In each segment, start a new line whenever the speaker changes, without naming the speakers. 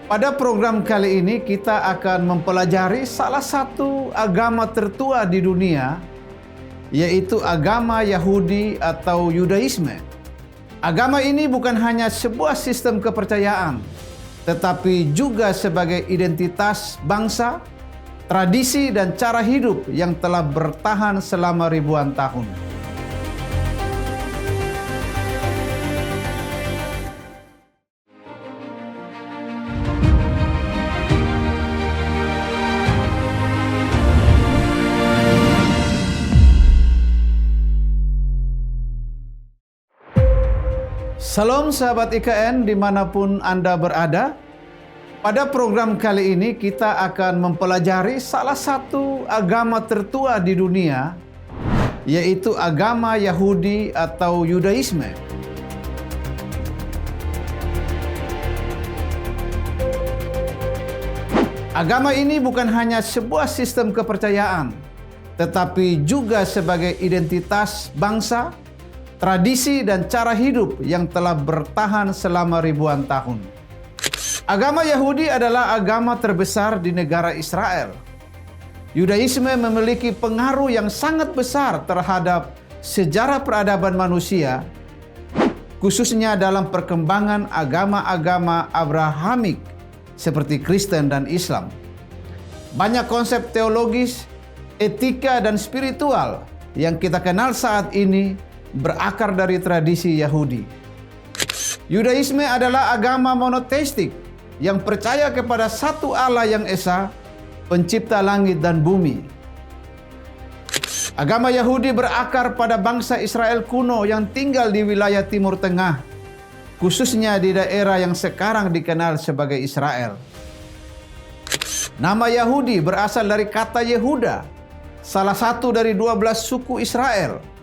Pada program kali ini kita akan mempelajari salah satu agama tertua di dunia, yaitu agama Yahudi atau Yudaisme. Agama ini bukan hanya sebuah sistem kepercayaan, tetapi juga sebagai identitas bangsa, tradisi dan cara hidup yang telah bertahan selama ribuan tahun. Salam sahabat IKN dimanapun Anda berada. Pada program kali ini kita akan mempelajari salah satu agama tertua di dunia, yaitu agama Yahudi atau Yudaisme. Agama ini bukan hanya sebuah sistem kepercayaan, tetapi juga sebagai identitas bangsa, tradisi dan cara hidup yang telah bertahan selama ribuan tahun. Agama Yahudi adalah agama terbesar di negara Israel. Yudaisme memiliki pengaruh yang sangat besar terhadap sejarah peradaban manusia, khususnya dalam perkembangan agama-agama Abrahamik seperti Kristen dan Islam. Banyak konsep teologis, etika dan spiritual yang kita kenal saat ini berakar dari tradisi Yahudi. Yudaisme adalah agama monoteistik yang percaya kepada satu Allah yang esa, pencipta langit dan bumi. Agama Yahudi berakar pada bangsa Israel kuno yang tinggal di wilayah Timur Tengah, khususnya di daerah yang sekarang dikenal sebagai Israel. Nama Yahudi berasal dari kata Yehuda, salah satu dari 12 suku Israel.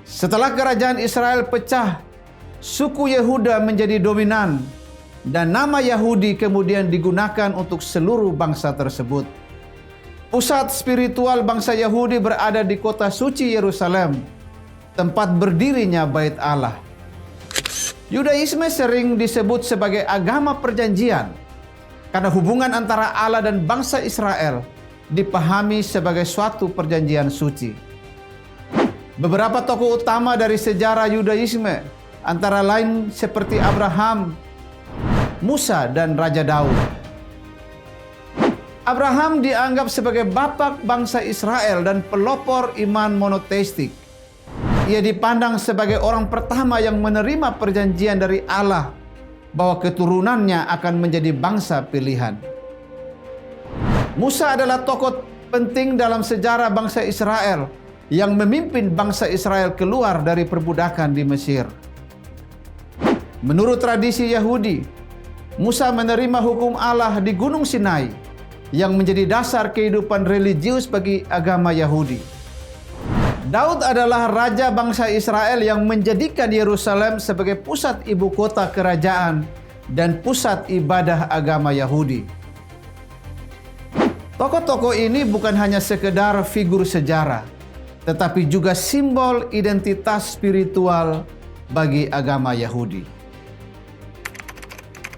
Setelah kerajaan Israel pecah, suku Yehuda menjadi dominan dan nama Yahudi kemudian digunakan untuk seluruh bangsa tersebut. Pusat spiritual bangsa Yahudi berada di kota suci Yerusalem, tempat berdirinya Bait Allah. Yudaisme sering disebut sebagai agama perjanjian karena hubungan antara Allah dan bangsa Israel dipahami sebagai suatu perjanjian suci. Beberapa tokoh utama dari sejarah Yudaisme antara lain seperti Abraham, Musa, dan Raja Daud. Abraham dianggap sebagai bapak bangsa Israel dan pelopor iman monoteistik. Ia dipandang sebagai orang pertama yang menerima perjanjian dari Allah bahwa keturunannya akan menjadi bangsa pilihan. Musa adalah tokoh penting dalam sejarah bangsa Israel yang memimpin bangsa Israel keluar dari perbudakan di Mesir. Menurut tradisi Yahudi, Musa menerima hukum Allah di Gunung Sinai yang menjadi dasar kehidupan religius bagi agama Yahudi. Daud adalah raja bangsa Israel yang menjadikan Yerusalem sebagai pusat ibu kota kerajaan dan pusat ibadah agama Yahudi. Tokoh-tokoh ini bukan hanya sekedar figur sejarah, tetapi juga simbol identitas spiritual bagi agama Yahudi.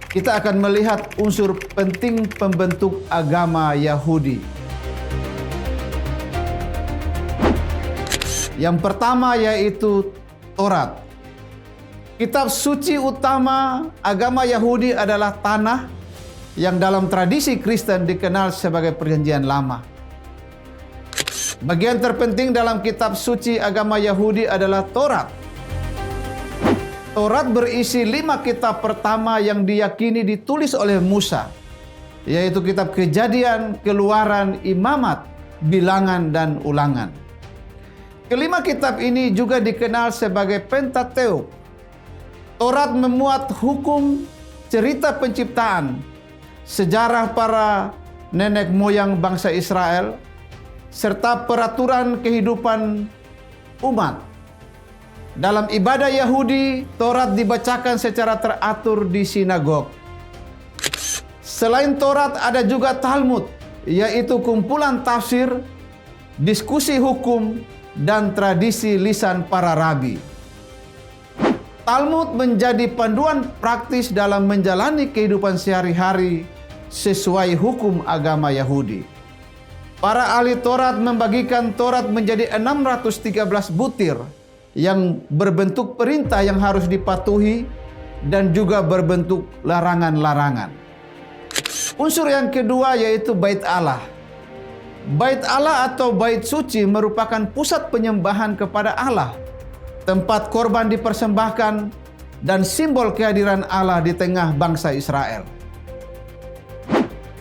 Kita akan melihat unsur penting pembentuk agama Yahudi. Yang pertama yaitu Taurat. Kitab suci utama agama Yahudi adalah Tanakh yang dalam tradisi Kristen dikenal sebagai Perjanjian Lama. Bagian terpenting dalam kitab suci agama Yahudi adalah Taurat. Taurat berisi 5 kitab pertama yang diyakini ditulis oleh Musa, yaitu kitab Kejadian, Keluaran, Imamat, Bilangan, dan Ulangan. Kelima kitab ini juga dikenal sebagai Pentateuk. Taurat memuat hukum, cerita penciptaan, sejarah para nenek moyang bangsa Israel, serta peraturan kehidupan umat. Dalam ibadah Yahudi, Taurat dibacakan secara teratur di sinagog. Selain Taurat ada juga Talmud, yaitu kumpulan tafsir, diskusi hukum, dan tradisi lisan para rabi. Talmud menjadi panduan praktis dalam menjalani kehidupan sehari-hari sesuai hukum agama Yahudi. Para ahli Taurat membagikan Taurat menjadi 613 butir yang berbentuk perintah yang harus dipatuhi dan juga berbentuk larangan-larangan. Unsur yang kedua yaitu Bait Allah. Bait Allah atau Bait Suci merupakan pusat penyembahan kepada Allah, tempat korban dipersembahkan, dan simbol kehadiran Allah di tengah bangsa Israel.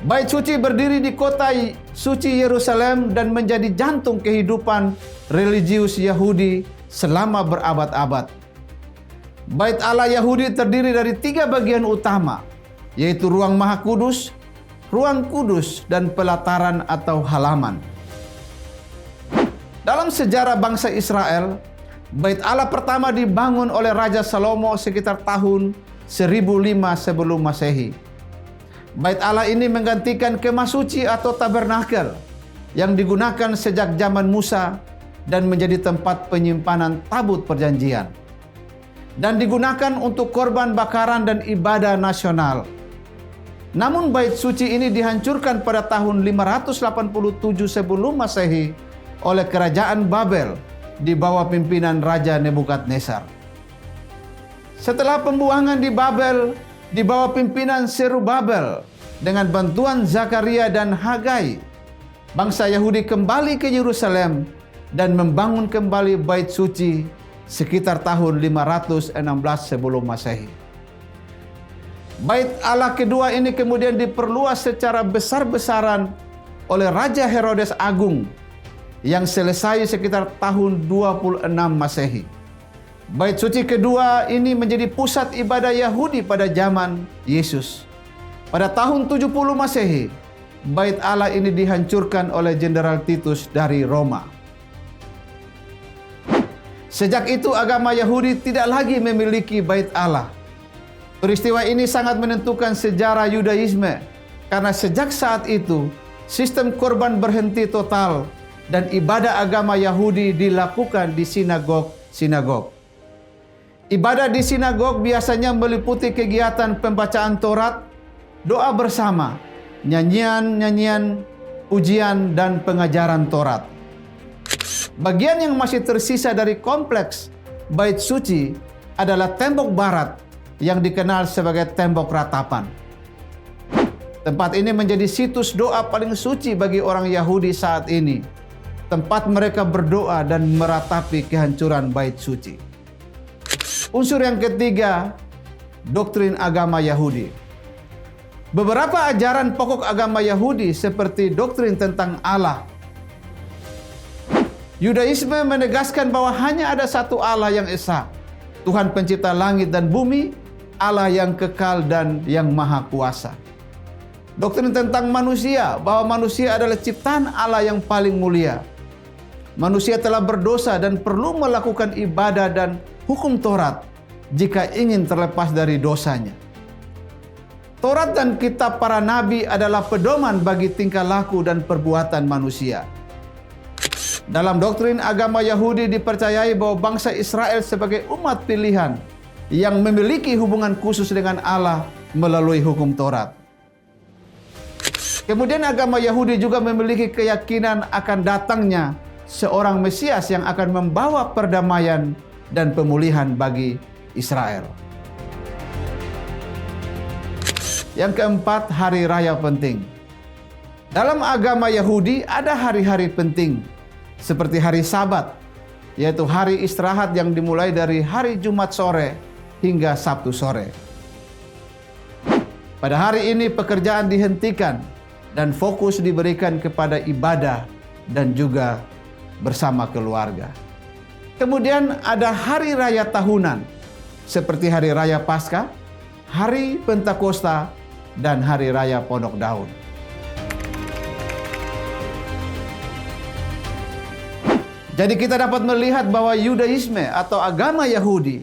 Bait Suci berdiri di kota suci Yerusalem dan menjadi jantung kehidupan religius Yahudi selama berabad-abad. Bait Allah Yahudi terdiri dari 3 bagian utama, yaitu ruang Maha Kudus, ruang kudus, dan pelataran atau halaman. Dalam sejarah bangsa Israel, Bait Allah pertama dibangun oleh Raja Salomo sekitar tahun 1005 sebelum Masehi. Bait Allah ini menggantikan kemah suci atau tabernakel yang digunakan sejak zaman Musa dan menjadi tempat penyimpanan tabut perjanjian, dan digunakan untuk korban bakaran dan ibadah nasional. Namun bait suci ini dihancurkan pada tahun 587 sebelum Masehi oleh kerajaan Babel di bawah pimpinan Raja Nebukadnezar. Setelah pembuangan di Babel di bawah pimpinan Zerubabel dengan bantuan Zakaria dan Hagai, bangsa Yahudi kembali ke Yerusalem dan membangun kembali bait suci sekitar tahun 516 sebelum Masehi. Bait Allah kedua ini kemudian diperluas secara besar-besaran oleh Raja Herodes Agung yang selesai sekitar tahun 26 Masehi. Bait suci kedua ini menjadi pusat ibadah Yahudi pada zaman Yesus. Pada tahun 70 Masehi, Bait Allah ini dihancurkan oleh Jenderal Titus dari Roma. Sejak itu agama Yahudi tidak lagi memiliki Bait Allah. Peristiwa ini sangat menentukan sejarah Yudaisme, karena sejak saat itu sistem korban berhenti total dan ibadah agama Yahudi dilakukan di sinagog-sinagog. Ibadah di sinagog biasanya meliputi kegiatan pembacaan Taurat, doa bersama, nyanyian-nyanyian, ujian, dan pengajaran Taurat. Bagian yang masih tersisa dari kompleks Bait Suci adalah tembok barat yang dikenal sebagai tembok ratapan. Tempat ini menjadi situs doa paling suci bagi orang Yahudi saat ini. Tempat mereka berdoa dan meratapi kehancuran Bait Suci. Unsur yang ketiga, doktrin agama Yahudi. Beberapa ajaran pokok agama Yahudi seperti doktrin tentang Allah. Yudaisme menegaskan bahwa hanya ada satu Allah yang esa, Tuhan pencipta langit dan bumi, Allah yang kekal dan yang maha kuasa. Doktrin tentang manusia, bahwa manusia adalah ciptaan Allah yang paling mulia. Manusia telah berdosa dan perlu melakukan ibadah dan hukum Taurat jika ingin terlepas dari dosanya. Taurat dan kitab para nabi adalah pedoman bagi tingkah laku dan perbuatan manusia. Dalam doktrin agama Yahudi dipercayai bahwa bangsa Israel sebagai umat pilihan yang memiliki hubungan khusus dengan Allah melalui hukum Taurat. Kemudian agama Yahudi juga memiliki keyakinan akan datangnya seorang Mesias yang akan membawa perdamaian dan pemulihan bagi Israel. Yang keempat, hari raya penting. Dalam agama Yahudi ada hari-hari penting seperti hari Sabat, yaitu hari istirahat yang dimulai dari hari Jumat sore hingga Sabtu sore. Pada hari ini pekerjaan dihentikan dan fokus diberikan kepada ibadah dan juga bersama keluarga. Kemudian ada hari raya tahunan seperti hari raya Paskah, hari Pentakosta, dan hari raya Pondok Daun. Jadi kita dapat melihat bahwa Yudaisme atau agama Yahudi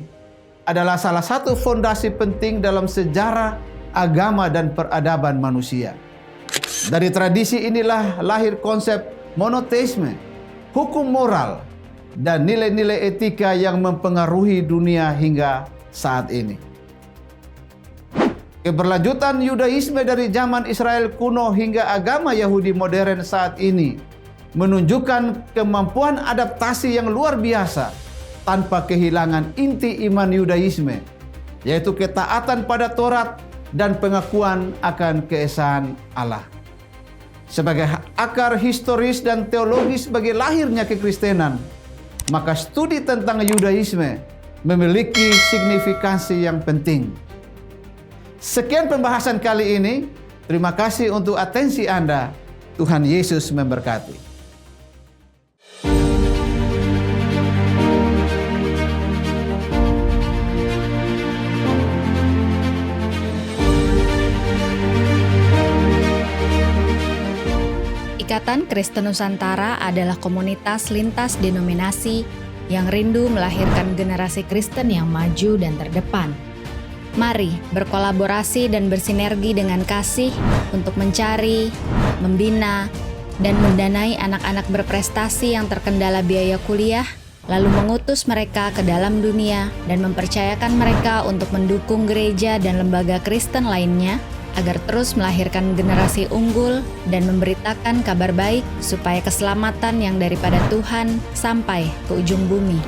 adalah salah satu fondasi penting dalam sejarah agama dan peradaban manusia. Dari tradisi inilah lahir konsep monoteisme, hukum moral, dan nilai-nilai etika yang mempengaruhi dunia hingga saat ini. Keberlanjutan Yudaisme dari zaman Israel kuno hingga agama Yahudi modern saat ini menunjukkan kemampuan adaptasi yang luar biasa tanpa kehilangan inti iman Yudaisme, yaitu ketaatan pada Taurat dan pengakuan akan keesaan Allah. Sebagai akar historis dan teologis bagi lahirnya kekristenan, maka studi tentang Yudaisme memiliki signifikansi yang penting. Sekian pembahasan kali ini. Terima kasih untuk atensi Anda. Tuhan Yesus memberkati.
Ikatan Kristen Nusantara adalah komunitas lintas denominasi yang rindu melahirkan generasi Kristen yang maju dan terdepan. Mari berkolaborasi dan bersinergi dengan kasih untuk mencari, membina, dan mendanai anak-anak berprestasi yang terkendala biaya kuliah, lalu mengutus mereka ke dalam dunia dan mempercayakan mereka untuk mendukung gereja dan lembaga Kristen lainnya agar terus melahirkan generasi unggul dan memberitakan kabar baik supaya keselamatan yang daripada Tuhan sampai ke ujung bumi.